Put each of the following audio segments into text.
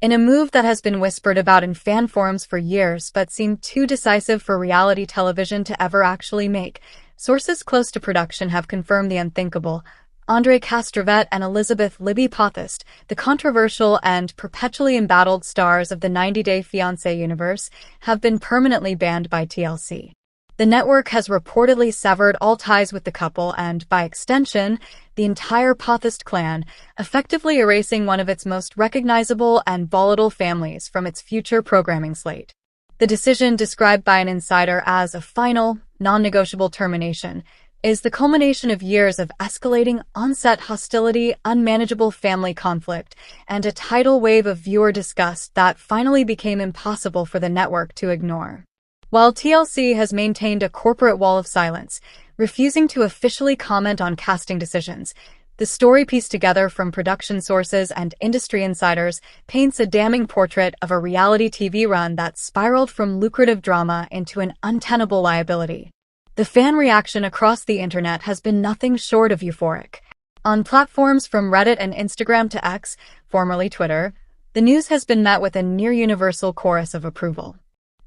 In a move that has been whispered about in fan forums for years but seemed too decisive for reality television to ever actually make, sources close to production have confirmed the unthinkable. Andrei and Elizabeth Libby Pothast, the controversial and perpetually embattled stars of the 90-Day Fiancé universe, have been permanently banned by TLC. The network has reportedly severed all ties with the couple and, by extension, the entire Pothast clan, effectively erasing one of its most recognizable and volatile families from its future programming slate. The decision, described by an insider as a final, non-negotiable termination, is the culmination of years of escalating on-set hostility, unmanageable family conflict, and a tidal wave of viewer disgust that finally became impossible for the network to ignore. While TLC has maintained a corporate wall of silence, refusing to officially comment on casting decisions, the story pieced together from production sources and industry insiders paints a damning portrait of a reality TV run that spiraled from lucrative drama into an untenable liability. The fan reaction across the internet has been nothing short of euphoric. On platforms from Reddit and Instagram to X, formerly Twitter, the news has been met with a near-universal chorus of approval.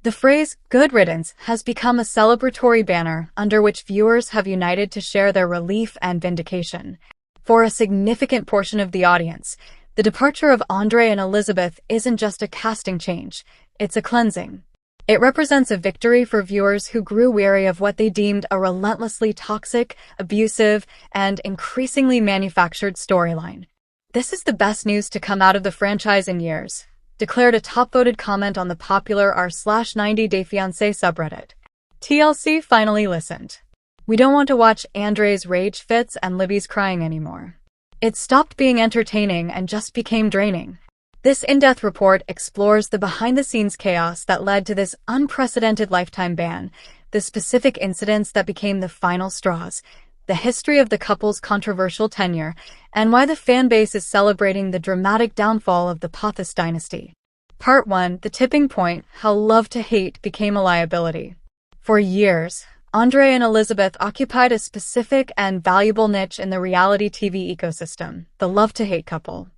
The phrase, "good riddance," has become a celebratory banner under which viewers have united to share their relief and vindication. For a significant portion of the audience, the departure of Andrei and Elizabeth isn't just a casting change, it's a cleansing. It represents a victory for viewers who grew weary of what they deemed a relentlessly toxic, abusive, and increasingly manufactured storyline. "This is the best news to come out of the franchise in years," declared a top-voted comment on the popular r/90Day Fiancé subreddit. TLC finally listened. "We don't want to watch Andrei's rage fits and Libby's crying anymore. It stopped being entertaining and just became draining." This in-depth report explores the behind-the-scenes chaos that led to this unprecedented lifetime ban, the specific incidents that became the final straws, the history of the couple's controversial tenure, and why the fanbase is celebrating the dramatic downfall of the Pothast dynasty. Part 1: The Tipping Point: How Love to Hate Became a Liability. For years, Andrei and Elizabeth occupied a specific and valuable niche in the reality TV ecosystem, the love-to-hate couple.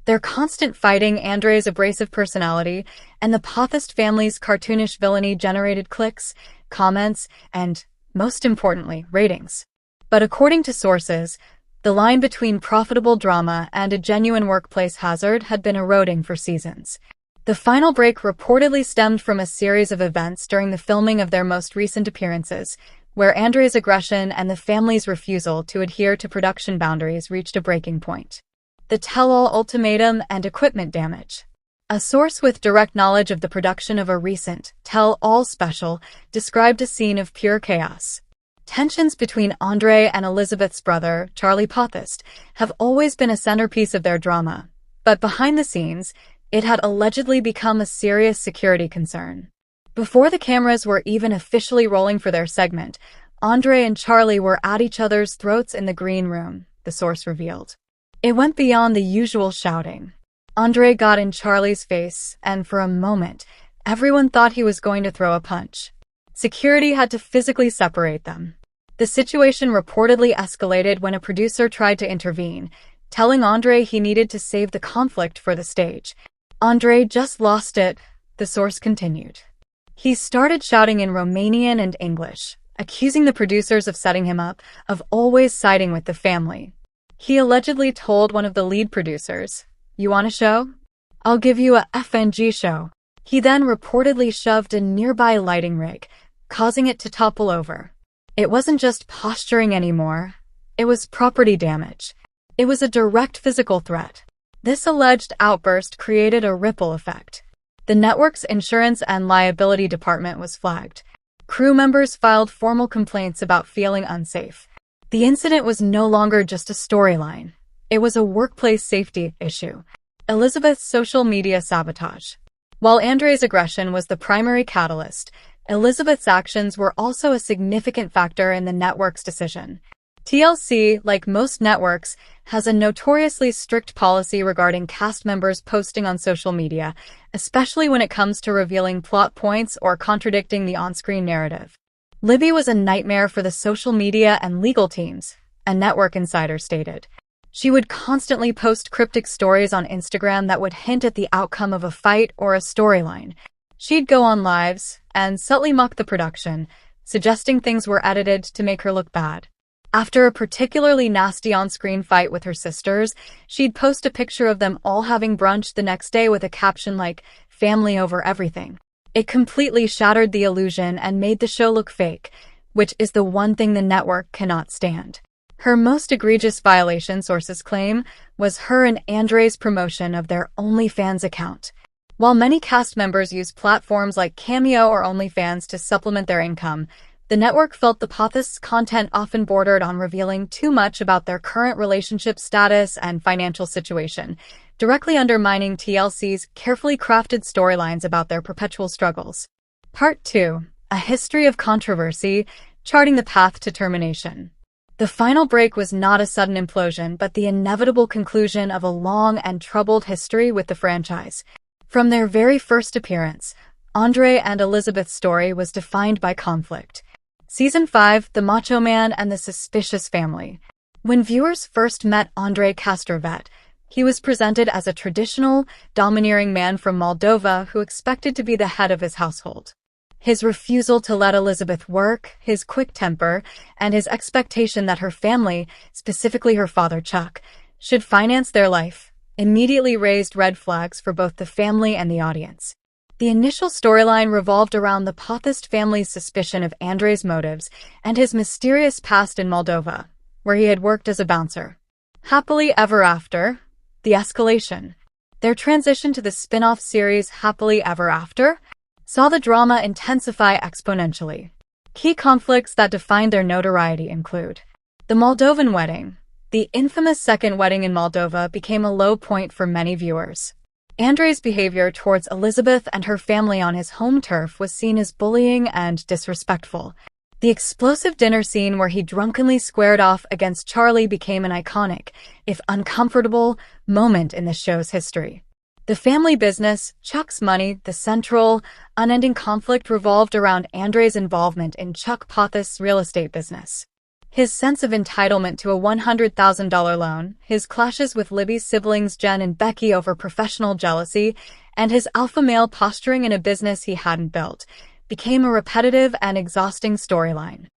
Their constant fighting, Andrei's abrasive personality, and the Pothast family's cartoonish villainy generated clicks, comments, and, most importantly, ratings. But according to sources, the line between profitable drama and a genuine workplace hazard had been eroding for seasons. The final break reportedly stemmed from a series of events during the filming of their most recent appearances, where Andrei's aggression and the family's refusal to adhere to production boundaries reached a breaking point. The tell-all ultimatum and equipment damage. A source with direct knowledge of the production of a recent tell-all special described a scene of pure chaos. Tensions between Andrei and Elizabeth's brother, Charlie Pothast, have always been a centerpiece of their drama, but behind the scenes, it had allegedly become a serious security concern. Before the cameras were even officially rolling for their segment, Andrei and Charlie were at each other's throats in the green room, the source revealed. It went beyond the usual shouting. Andrei got in Charlie's face, and for a moment, everyone thought he was going to throw a punch. Security had to physically separate them. The situation reportedly escalated when a producer tried to intervene, telling Andrei he needed to save the conflict for the stage. Andrei just lost it, the source continued. He started shouting in Romanian and English, accusing the producers of setting him up, of always siding with the family. He allegedly told one of the lead producers, "You want a show? I'll give you a FNG show." He then reportedly shoved a nearby lighting rig, causing it to topple over. It wasn't just posturing anymore. It was property damage. It was a direct physical threat. This alleged outburst created a ripple effect. The network's insurance and liability department was flagged. Crew members filed formal complaints about feeling unsafe. The incident was no longer just a storyline. It was a workplace safety issue. Elizabeth's social media sabotage. While Andrei's aggression was the primary catalyst, Elizabeth's actions were also a significant factor in the network's decision. TLC, like most networks, has a notoriously strict policy regarding cast members posting on social media, especially when it comes to revealing plot points or contradicting the on-screen narrative. Libby was a nightmare for the social media and legal teams, a network insider stated. She would constantly post cryptic stories on Instagram that would hint at the outcome of a fight or a storyline. She'd go on lives and subtly mock the production, suggesting things were edited to make her look bad. After a particularly nasty on-screen fight with her sisters, she'd post a picture of them all having brunch the next day with a caption like, "Family over everything." It completely shattered the illusion and made the show look fake, which is the one thing the network cannot stand. Her most egregious violation, sources claim, was her and Andrei's promotion of their OnlyFans account. While many cast members use platforms like Cameo or OnlyFans to supplement their income, the network felt the Pothist's content often bordered on revealing too much about their current relationship status and financial situation, directly undermining TLC's carefully crafted storylines about their perpetual struggles. Part 2. A history of controversy, charting the path to termination. The final break was not a sudden implosion, but the inevitable conclusion of a long and troubled history with the franchise. From their very first appearance, Andrei and Elizabeth's story was defined by conflict. Season 5, The Macho Man and the Suspicious Family. When viewers first met Andrei Castrovet, he was presented as a traditional, domineering man from Moldova who expected to be the head of his household. His refusal to let Elizabeth work, his quick temper, and his expectation that her family, specifically her father Chuck, should finance their life, immediately raised red flags for both the family and the audience. The initial storyline revolved around the Pothist family's suspicion of Andrei's motives and his mysterious past in Moldova, where he had worked as a bouncer. Happily Ever After, the escalation. Their transition to the spin-off series Happily Ever After saw the drama intensify exponentially. Key conflicts that defined their notoriety include the Moldovan wedding. The infamous second wedding in Moldova became a low point for many viewers. Andrei's behavior towards Elizabeth and her family on his home turf was seen as bullying and disrespectful. The explosive dinner scene where he drunkenly squared off against Charlie became an iconic, if uncomfortable, moment in the show's history. The family business, Chuck's money, the central, unending conflict revolved around Andrei's involvement in Chuck Pothist's real estate business. His sense of entitlement to a $100,000 loan, his clashes with Libby's siblings Jen and Becky over professional jealousy, and his alpha male posturing in a business he hadn't built, became a repetitive and exhausting storyline.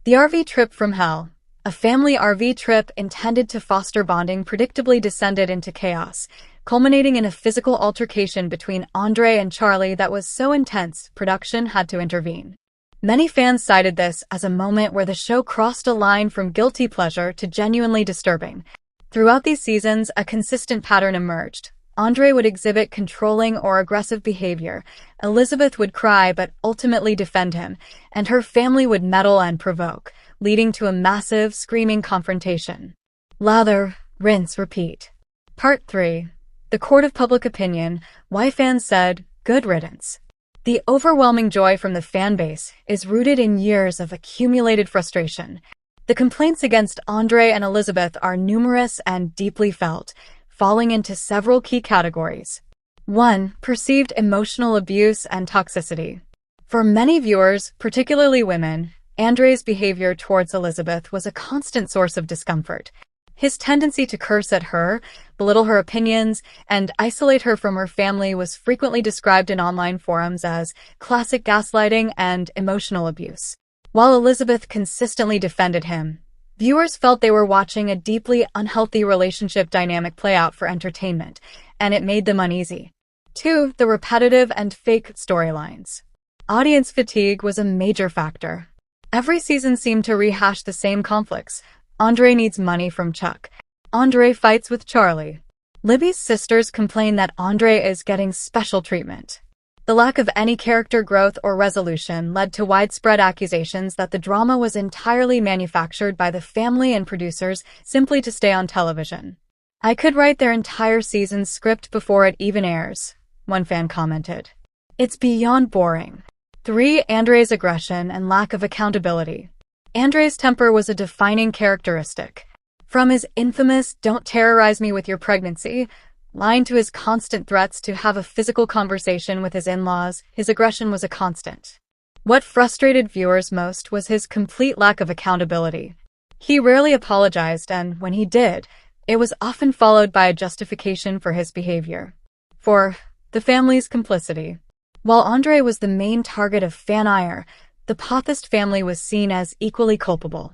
The RV trip from hell. A family RV trip intended to foster bonding predictably descended into chaos, culminating in a physical altercation between Andrei and Charlie that was so intense, production had to intervene. Many fans cited this as a moment where the show crossed a line from guilty pleasure to genuinely disturbing. Throughout these seasons, a consistent pattern emerged. Andrei would exhibit controlling or aggressive behavior, Elizabeth would cry but ultimately defend him, and her family would meddle and provoke, leading to a massive, screaming confrontation. Lather, rinse, repeat. Part 3. The Court of Public Opinion. Why fans said, "Good riddance." The overwhelming joy from the fanbase is rooted in years of accumulated frustration. The complaints against Andrei and Elizabeth are numerous and deeply felt, falling into several key categories. 1. Perceived emotional abuse and toxicity. For many viewers, particularly women, Andrei's behavior towards Elizabeth was a constant source of discomfort. His tendency to curse at her, belittle her opinions, and isolate her from her family was frequently described in online forums as classic gaslighting and emotional abuse. While Elizabeth consistently defended him, viewers felt they were watching a deeply unhealthy relationship dynamic play out for entertainment, and it made them uneasy. 2. The repetitive and fake storylines. Audience fatigue was a major factor. Every season seemed to rehash the same conflicts. Andrei needs money from Chuck. Andrei fights with Charlie. Libby's sisters complain that Andrei is getting special treatment. The lack of any character growth or resolution led to widespread accusations that the drama was entirely manufactured by the family and producers simply to stay on television. "I could write their entire season's script before it even airs," one fan commented. "It's beyond boring." 3. Andrei's aggression and lack of accountability. Andrei's temper was a defining characteristic. From his infamous "don't terrorize me with your pregnancy" line to his constant threats to have a physical conversation with his in-laws, his aggression was a constant. What frustrated viewers most was his complete lack of accountability. He rarely apologized, and when he did, It was often followed by a justification for his behavior. 4. The family's complicity. While Andrei was the main target of fan ire, the Pineda family was seen as equally culpable.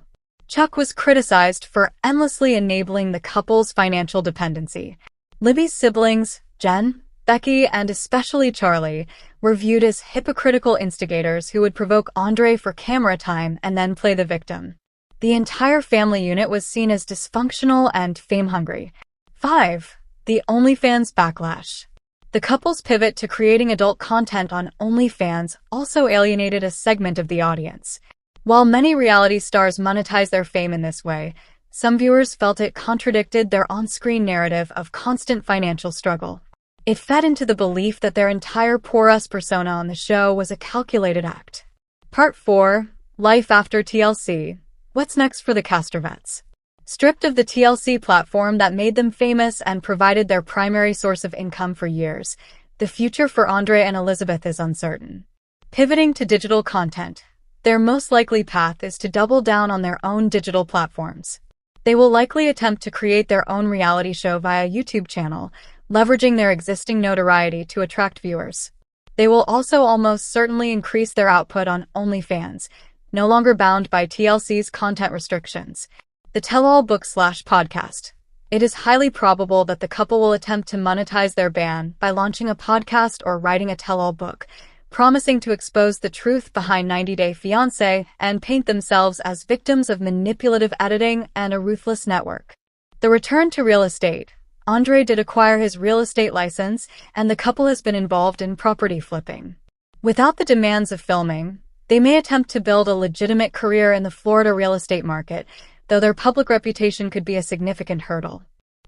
Chuck was criticized for endlessly enabling the couple's financial dependency. Libby's siblings, Jen, Becky, and especially Charlie, were viewed as hypocritical instigators who would provoke Andrei for camera time and then play the victim. The entire family unit was seen as dysfunctional and fame-hungry. 5. The OnlyFans backlash. The couple's pivot to creating adult content on OnlyFans also alienated a segment of the audience. While many reality stars monetize their fame in this way, some viewers felt it contradicted their on-screen narrative of constant financial struggle. It fed into the belief that their entire poor us persona on the show was a calculated act. Part 4. Life after TLC. What's next for the Castrovettes? Stripped of the TLC platform that made them famous and provided their primary source of income for years, the future for Andrei and Elizabeth is uncertain. Pivoting to digital content, their most likely path is to double down on their own digital platforms. They will likely attempt to create their own reality show via YouTube channel, leveraging their existing notoriety to attract viewers. They will also almost certainly increase their output on OnlyFans, no longer bound by TLC's content restrictions. The tell-all book/podcast. It is highly probable that the couple will attempt to monetize their ban by launching a podcast or writing a tell-all book, promising to expose the truth behind 90 Day Fiancé and paint themselves as victims of manipulative editing and a ruthless network. The return to real estate. Andrei did acquire his real estate license, and the couple has been involved in property flipping. Without the demands of filming, they may attempt to build a legitimate career in the Florida real estate market, though their public reputation could be a significant hurdle.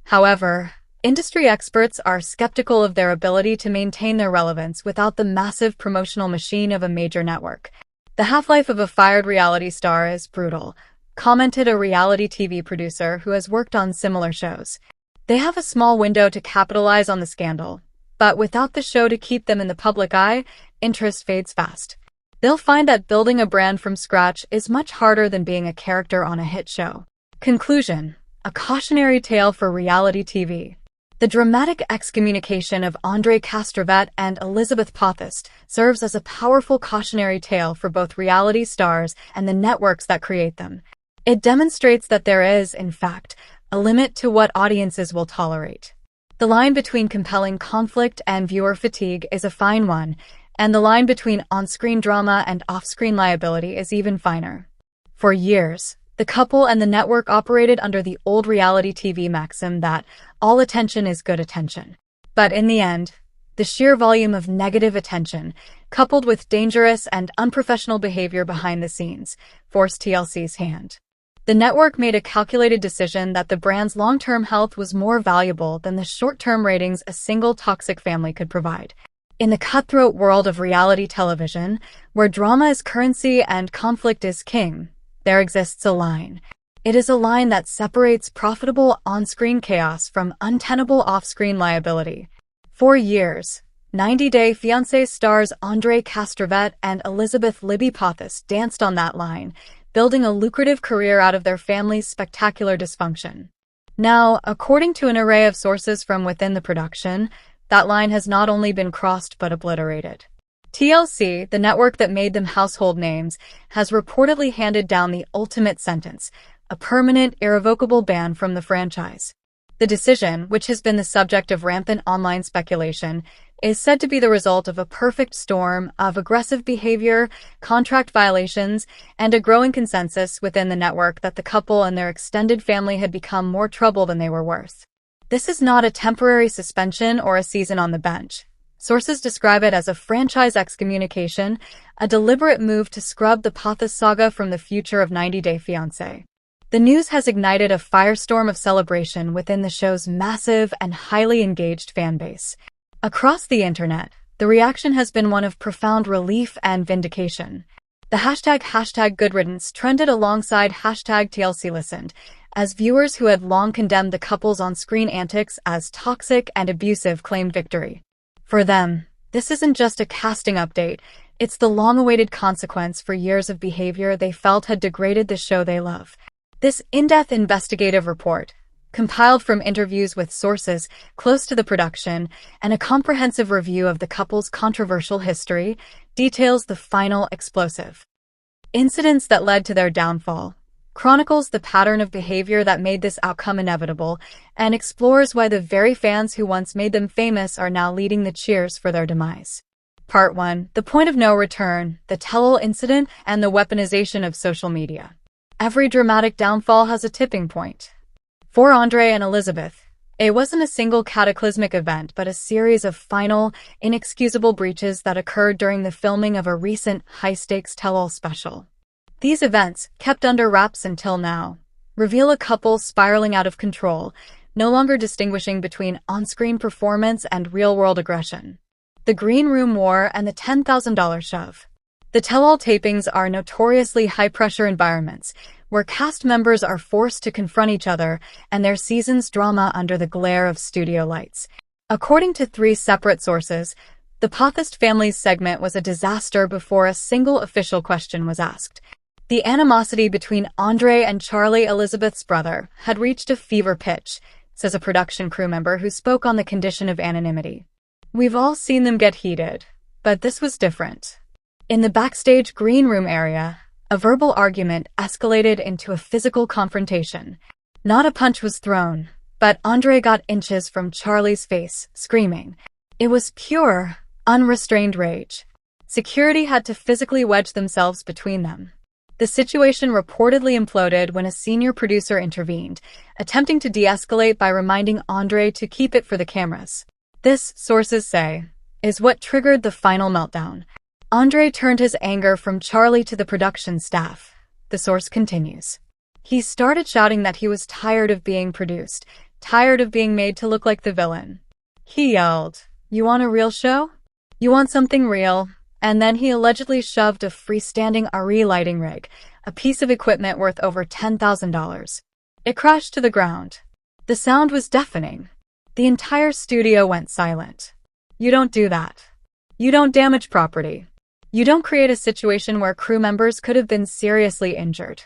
However, industry experts are skeptical of their ability to maintain their relevance without the massive promotional machine of a major network. The half-life of a fired reality star is brutal, commented a reality TV producer who has worked on similar shows. They have a small window to capitalize on the scandal, but without the show to keep them in the public eye, interest fades fast. They'll find that building a brand from scratch is much harder than being a character on a hit show. Conclusion: a cautionary tale for reality TV. The dramatic excommunication of Andrei Castrovet and Elizabeth Pineda serves as a powerful cautionary tale for both reality stars and the networks that create them. It demonstrates that there is, in fact, a limit to what audiences will tolerate. The line between compelling conflict and viewer fatigue is a fine one, and the line between on-screen drama and off-screen liability is even finer. For years, the couple and the network operated under the old reality TV maxim that all attention is good attention. But in the end, the sheer volume of negative attention, coupled with dangerous and unprofessional behavior behind the scenes, forced TLC's hand. The network made a calculated decision that the brand's long-term health was more valuable than the short-term ratings a single toxic family could provide. In the cutthroat world of reality television, where drama is currency and conflict is king, there exists a line. It is a line that separates profitable on-screen chaos from untenable off-screen liability. For years, 90 Day Fiancé stars Andrei Castrovet and Elizabeth "Libby" Pineda danced on that line, building a lucrative career out of their family's spectacular dysfunction. Now, according to an array of sources from within the production, that line has not only been crossed but obliterated. TLC, the network that made them household names, has reportedly handed down the ultimate sentence, a permanent, irrevocable ban from the franchise. The decision, which has been the subject of rampant online speculation, is said to be the result of a perfect storm of aggressive behavior, contract violations, and a growing consensus within the network that the couple and their extended family had become more trouble than they were worth. This is not a temporary suspension or a season on the bench. Sources describe it as a franchise excommunication, a deliberate move to scrub the Pineda saga from the future of 90 Day Fiancé. The news has ignited a firestorm of celebration within the show's massive and highly engaged fanbase. Across the internet, the reaction has been one of profound relief and vindication. The hashtag Good Riddance trended alongside hashtag TLC Listened, as viewers who had long condemned the couple's on-screen antics as toxic and abusive claimed victory. For them, this isn't just a casting update, it's the long-awaited consequence for years of behavior they felt had degraded the show they love. This in-depth investigative report, compiled from interviews with sources close to the production and a comprehensive review of the couple's controversial history, details the final explosive incidents that led to their downfall, chronicles the pattern of behavior that made this outcome inevitable, and explores why the very fans who once made them famous are now leading the cheers for their demise. Part 1. The Point of No Return, the tell-all incident, and the weaponization of social media. Every dramatic downfall has a tipping point. For Andrei and Elizabeth, it wasn't a single cataclysmic event but a series of final, inexcusable breaches that occurred during the filming of a recent high-stakes tell-all special. These events, kept under wraps until now, reveal a couple spiraling out of control, no longer distinguishing between on-screen performance and real-world aggression. The Green Room War and the $10,000 shove. The tell-all tapings are notoriously high-pressure environments, where cast members are forced to confront each other and their season's drama under the glare of studio lights. According to 3 separate sources, the Pothest family's segment was a disaster before a single official question was asked. The animosity between Andrei and Charlie, Elizabeth's brother, had reached a fever pitch, says a production crew member who spoke on the condition of anonymity. We've all seen them get heated, but this was different. In the backstage green room area, a verbal argument escalated into a physical confrontation. Not a punch was thrown, but Andrei got inches from Charlie's face, screaming. It was pure, unrestrained rage. Security had to physically wedge themselves between them. The situation reportedly imploded when a senior producer intervened, attempting to de-escalate by reminding Andrei to keep it for the cameras. This, sources say, is what triggered the final meltdown. Andrei turned his anger from Charlie to the production staff. The source continues. He started shouting that he was tired of being produced, tired of being made to look like the villain. He yelled, "You want a real show? You want something real?" And then he allegedly shoved a freestanding RE lighting rig, a piece of equipment worth over $10,000. It crashed to the ground. The sound was deafening. The entire studio went silent. You don't do that. You don't damage property. You don't create a situation where crew members could have been seriously injured.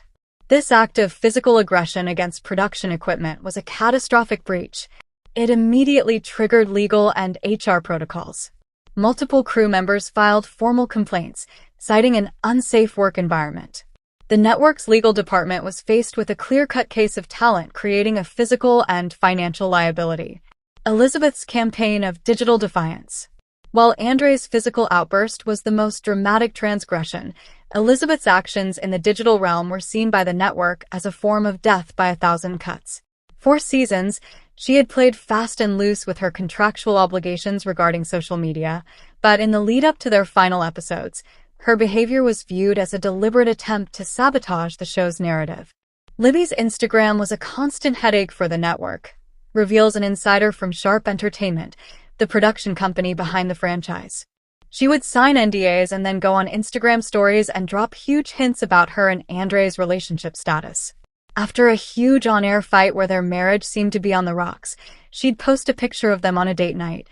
This act of physical aggression against production equipment was a catastrophic breach. It immediately triggered legal and HR protocols. Multiple crew members filed formal complaints, citing an unsafe work environment. The network's legal department was faced with a clear-cut case of talent creating a physical and financial liability. Elizabeth's campaign of digital defiance. While Andrei's physical outburst was the most dramatic transgression, Elizabeth's actions in the digital realm were seen by the network as a form of death by 1,000 cuts. For seasons, she had played fast and loose with her contractual obligations regarding social media, but in the lead-up to their final episodes, her behavior was viewed as a deliberate attempt to sabotage the show's narrative. Libby's Instagram was a constant headache for the network, reveals an insider from Sharp Entertainment, the production company behind the franchise. She would sign NDAs and then go on Instagram stories and drop huge hints about her and Andrei's relationship status. After a huge on-air fight where their marriage seemed to be on the rocks, she'd post a picture of them on a date night,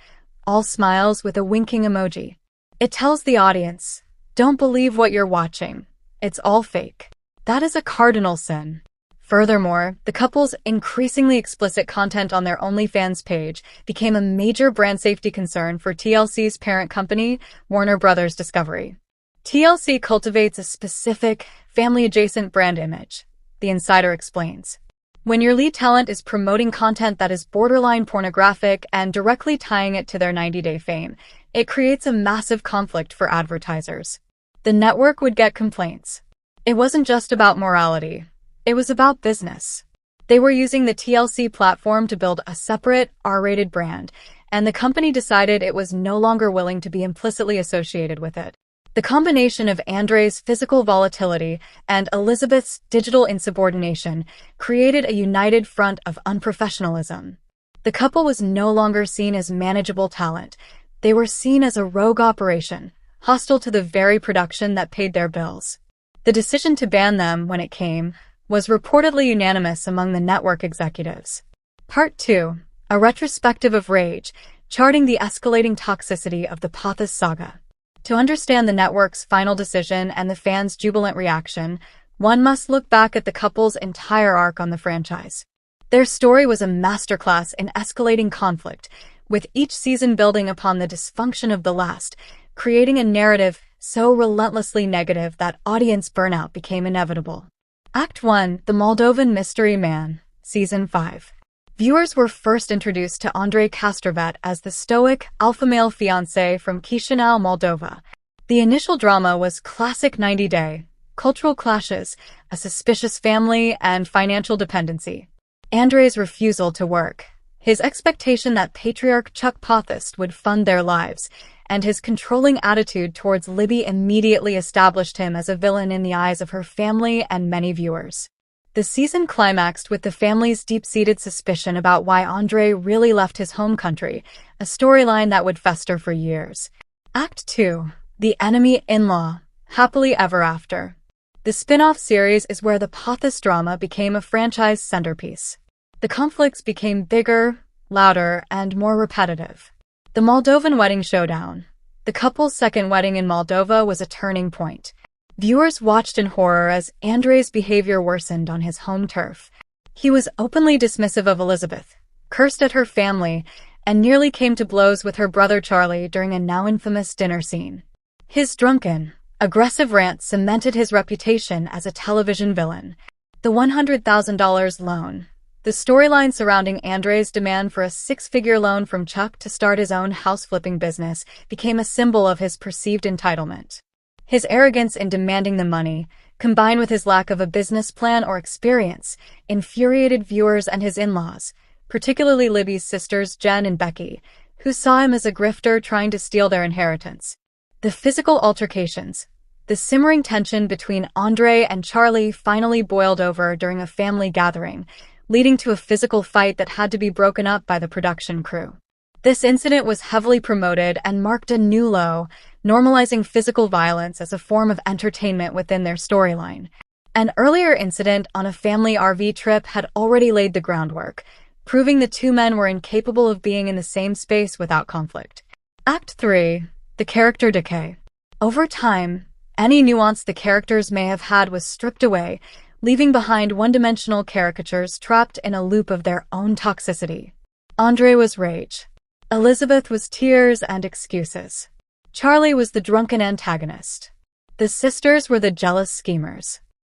all smiles with a winking emoji. It tells the audience, don't believe what you're watching. It's all fake. That is a cardinal sin. Furthermore, the couple's increasingly explicit content on their OnlyFans page became a major brand safety concern for TLC's parent company, Warner Bros. Discovery. TLC cultivates a specific, family-adjacent brand image, the insider explains. When your lead talent is promoting content that is borderline pornographic and directly tying it to their 90-day fame, it creates a massive conflict for advertisers. The network would get complaints. It wasn't just about morality. It was about business. They were using the TLC platform to build a separate, R-rated brand, and the company decided it was no longer willing to be implicitly associated with it. The combination of Andrei's physical volatility and Elizabeth's digital insubordination created a united front of unprofessionalism. The couple was no longer seen as manageable talent. They were seen as a rogue operation, hostile to the very production that paid their bills. The decision to ban them, when it came, was reportedly unanimous among the network executives. Part 2. A retrospective of rage, charting the escalating toxicity of the Pothest saga. To understand the network's final decision and the fans' jubilant reaction, one must look back at the couple's entire arc on the franchise. Their story was a masterclass in escalating conflict, with each season building upon the dysfunction of the last, creating a narrative so relentlessly negative that audience burnout became inevitable. Act 1: The Moldovan Mystery Man, Season 5. Viewers were first introduced to Andrei Castrovet as the stoic, alpha male fiancé from Chișinău, Moldova. The initial drama was classic 90-day, cultural clashes, a suspicious family, and financial dependency. Andrei's refusal to work, his expectation that patriarch Chuck Pothist would fund their lives, and his controlling attitude towards Libby immediately established him as a villain in the eyes of her family and many viewers. The season climaxed with the family's deep-seated suspicion about why Andrei really left his home country, a storyline that would fester for years. Act 2: The Enemy In-Law, Happily Ever After. The spin-off series is where the Pothist drama became a franchise centerpiece. The conflicts became bigger, louder, and more repetitive. The Moldovan Wedding Showdown. The couple's second wedding in Moldova was a turning point. Viewers watched in horror as Andrei's behavior worsened on his home turf. He was openly dismissive of Elizabeth, cursed at her family, and nearly came to blows with her brother Charlie during a now infamous dinner scene. His drunken, aggressive rant cemented his reputation as a television villain. The $100,000 loan. The storyline surrounding Andrei's demand for a six-figure loan from Chuck to start his own house-flipping business became a symbol of his perceived entitlement. His arrogance in demanding the money, combined with his lack of a business plan or experience, infuriated viewers and his in-laws, particularly Libby's sisters Jen and Becky, who saw him as a grifter trying to steal their inheritance. The physical altercations. The simmering tension between Andrei and Charlie finally boiled over during a family gathering, leading to a physical fight that had to be broken up by the production crew. This incident was heavily promoted and marked a new low, normalizing physical violence as a form of entertainment within their storyline. An earlier incident on a family RV trip had already laid the groundwork, proving the two men were incapable of being in the same space without conflict. Act 3: The Character Decay. Over time, any nuance the characters may have had was stripped away, leaving behind one-dimensional caricatures trapped in a loop of their own toxicity. Andrei was rage. Elizabeth was tears and excuses. Charlie was the drunken antagonist. The sisters were the jealous schemers.